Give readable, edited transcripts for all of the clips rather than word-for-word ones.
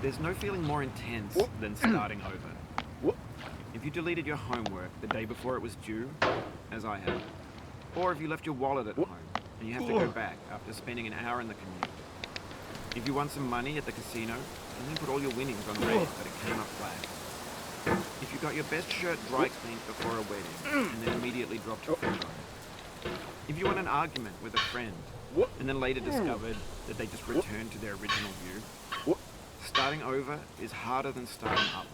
There's no feeling more intense than starting over. If you deleted your homework the day before it was due, as I have, or if you left your wallet at home and you have to go back after spending an hour in the commute. If you won some money at the casino and then put all your winnings on red but it came up flat. If you got your best shirt dry cleaned before a wedding and then immediately dropped your foot on it. If you won an argument with a friend and then later discovered that they just returned to their original view. Starting over is harder than starting up.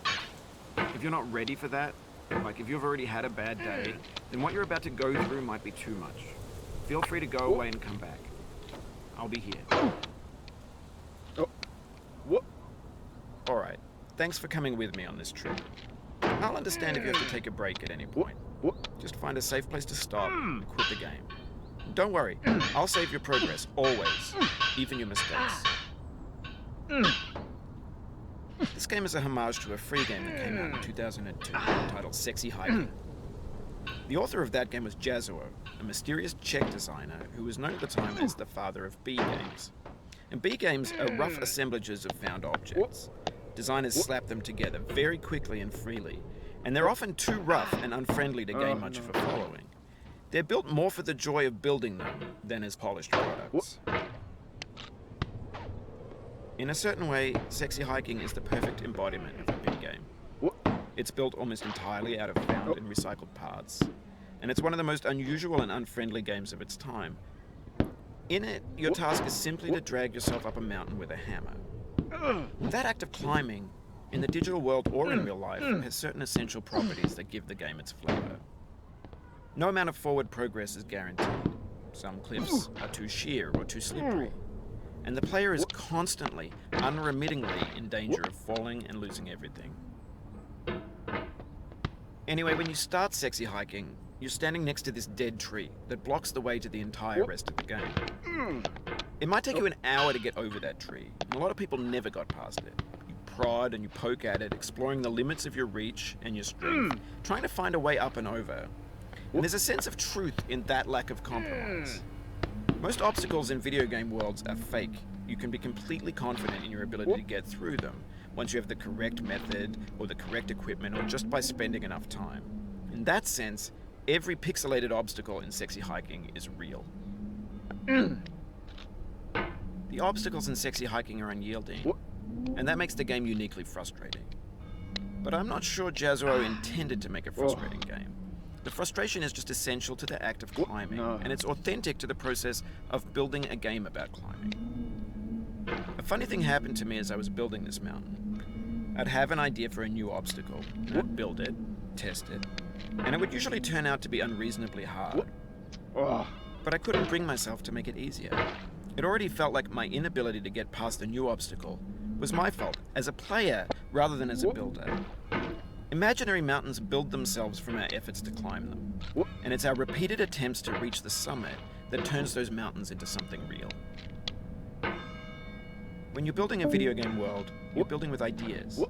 If you're not ready for that, like if you've already had a bad day, then what you're about to go through might be too much. Feel free to go away and come back. I'll be here. Alright, thanks for coming with me on this trip. I'll understand if you have to take a break at any point. Just find a safe place to stop and quit the game. Don't worry, I'll save your progress, always, even your mistakes. This game is a homage to a free game that came out in 2002 titled Sexy Hiking. The author of that game was Jazuo, a mysterious Czech designer who was known at the time as the father of B games. And B games are rough assemblages of found objects. Designers slap them together very quickly and freely, and they're often too rough and unfriendly to gain much of a following. They're built more for the joy of building them than as polished products. In a certain way, Sexy Hiking is the perfect embodiment of a B game. It's built almost entirely out of found and recycled parts, and it's one of the most unusual and unfriendly games of its time. In it, your task is simply to drag yourself up a mountain with a hammer. That act of climbing, in the digital world or in real life, has certain essential properties that give the game its flavor. No amount of forward progress is guaranteed. Some cliffs are too sheer or too slippery, and the player is constantly, unremittingly in danger of falling and losing everything. Anyway, when you start Sexy Hiking, you're standing next to this dead tree that blocks the way to the entire rest of the game. It might take you an hour to get over that tree, and a lot of people never got past it. You prod and you poke at it, exploring the limits of your reach and your strength, trying to find a way up and over. And there's a sense of truth in that lack of compromise. Most obstacles in video game worlds are fake. You can be completely confident in your ability to get through them once you have the correct method or the correct equipment or just by spending enough time. In that sense, every pixelated obstacle in Sexy Hiking is real. The obstacles in Sexy Hiking are unyielding, and that makes the game uniquely frustrating. But I'm not sure Jazuo intended to make a frustrating game. The frustration is just essential to the act of climbing, and it's authentic to the process of building a game about climbing. A funny thing happened to me as I was building this mountain. I'd have an idea for a new obstacle, and I'd build it, test it, and it would usually turn out to be unreasonably hard. But I couldn't bring myself to make it easier. It already felt like my inability to get past the new obstacle was my fault as a player rather than as a builder. Imaginary mountains build themselves from our efforts to climb them, and it's our repeated attempts to reach the summit that turns those mountains into something real. When you're building a video game world, you're building with ideas,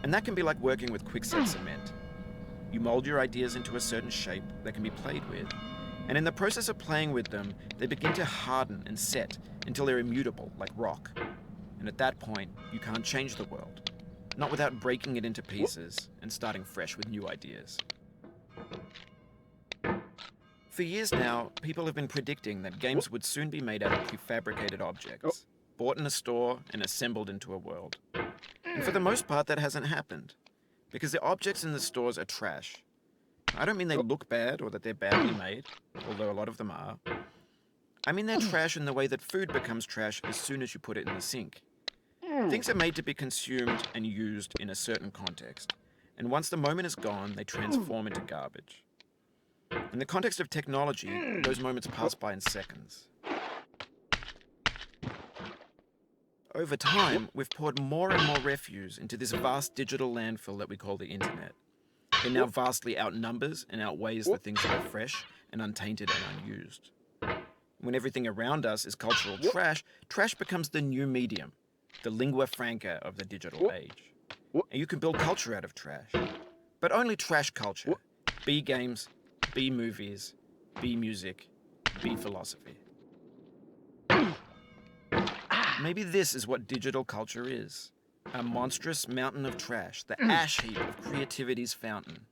and that can be like working with quickset cement. You mold your ideas into a certain shape that can be played with, and in the process of playing with them, they begin to harden and set until they're immutable, like rock. And at that point, you can't change the world. Not without breaking it into pieces and starting fresh with new ideas. For years now, people have been predicting that games would soon be made out of prefabricated objects, bought in a store and assembled into a world. And for the most part, that hasn't happened, because the objects in the stores are trash. I don't mean they look bad or that they're badly made, although a lot of them are. I mean they're trash in the way that food becomes trash as soon as you put it in the sink. Things are made to be consumed and used in a certain context, and once the moment is gone, they transform into garbage. In the context of technology, those moments pass by in seconds. Over time, we've poured more and more refuse into this vast digital landfill that we call the internet. It now vastly outnumbers and outweighs the things that are fresh and untainted and unused. When everything around us is cultural trash, trash becomes the new medium, the lingua franca of the digital age. And you can build culture out of trash. But only trash culture. B games, B movies, B music, be philosophy. Maybe this is what digital culture is. A monstrous mountain of trash, the ash heap of creativity's fountain.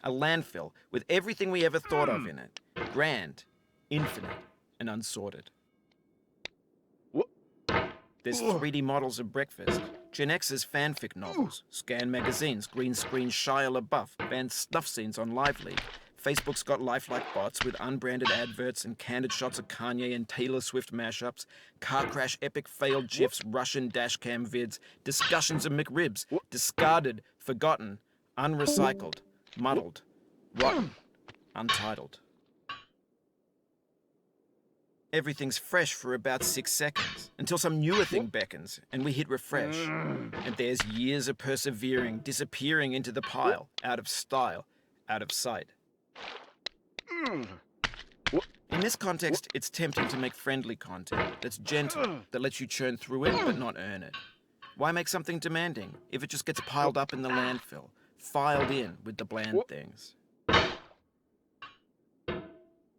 A landfill with everything we ever thought of in it. Grand, infinite, and unsorted. There's 3D models of breakfast, Gen X's fanfic novels, Scan magazines, green screen Shia LaBeouf, banned snuff scenes on Live League. Facebook's got lifelike bots with unbranded adverts and candid shots of Kanye and Taylor Swift mashups, car crash epic failed GIFs, Russian dashcam vids, discussions of McRibs, discarded, forgotten, unrecycled, muddled, rotten, untitled. Everything's fresh for about 6 seconds, until some newer thing beckons, and we hit refresh. And there's years of persevering, disappearing into the pile, out of style, out of sight. In this context, it's tempting to make friendly content that's gentle, that lets you churn through it but not earn it. Why make something demanding if it just gets piled up in the landfill, filed in with the bland things?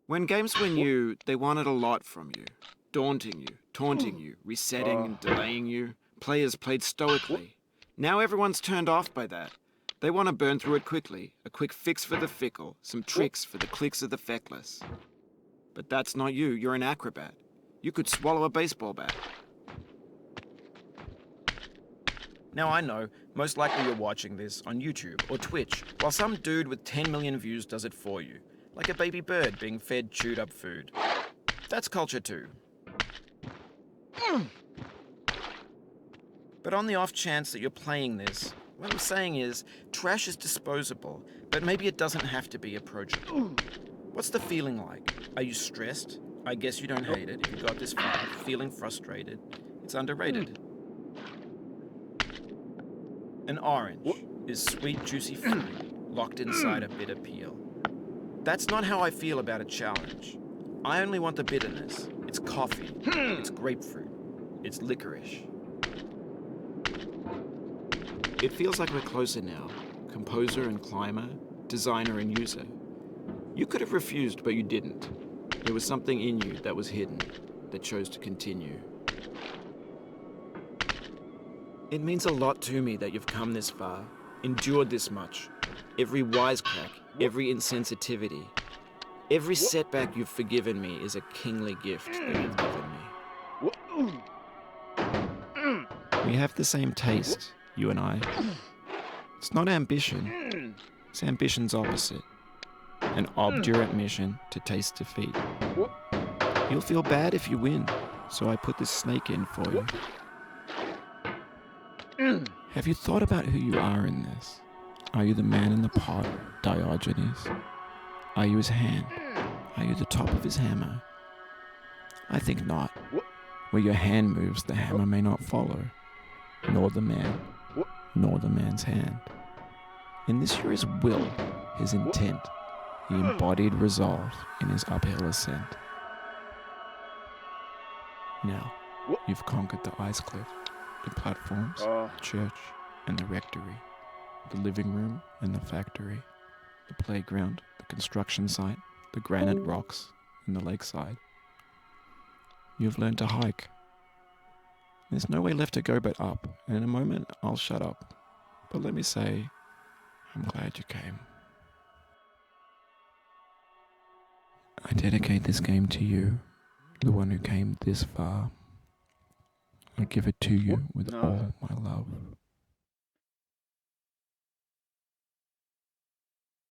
When games were new, they wanted a lot from you. Daunting you, taunting you, resetting and delaying you. Players played stoically. Now everyone's turned off by that. They want to burn through it quickly. A quick fix for the fickle, some tricks for the clicks of the feckless. But that's not you. You're an acrobat. You could swallow a baseball bat. Now I know, most likely you're watching this on YouTube or Twitch, while some dude with 10 million views does it for you. Like a baby bird being fed chewed up food. That's culture too. But on the off chance that you're playing this, what I'm saying is, trash is disposable, but maybe it doesn't have to be approachable. What's the feeling like? Are you stressed? I guess you don't hate it if you got this far. Feeling frustrated? It's underrated. An orange is sweet, juicy fruit locked inside a bitter peel. That's not how I feel about a challenge. I only want the bitterness. It's coffee. It's grapefruit. It's licorice. It feels like we're closer now. Composer and climber, designer and user. You could have refused, but you didn't. There was something in you that was hidden, that chose to continue. It means a lot to me that you've come this far, endured this much. Every wisecrack, every insensitivity, every setback you've forgiven me is a kingly gift that you've given me. We have the same taste, you and I. It's not ambition, it's ambition's opposite. An obdurate mission to taste defeat. You'll feel bad if you win, so I put this snake in for you. Have you thought about who you are in this? Are you the man in the pot, Diogenes? Are you his hand? Are you the top of his hammer? I think not. Where your hand moves, the hammer may not follow, nor the man, nor the man's hand. In this you're his will, his intent, the embodied resolve in his uphill ascent. Now, you've conquered the ice cliff, the platforms, the church, and the rectory, the living room and the factory, the playground, the construction site, the granite rocks, and the lakeside. You've learned to hike. There's no way left to go but up, and in a moment I'll shut up. But let me say, I'm glad you came. I dedicate this game to you, the one who came this far. I give it to you with all my love.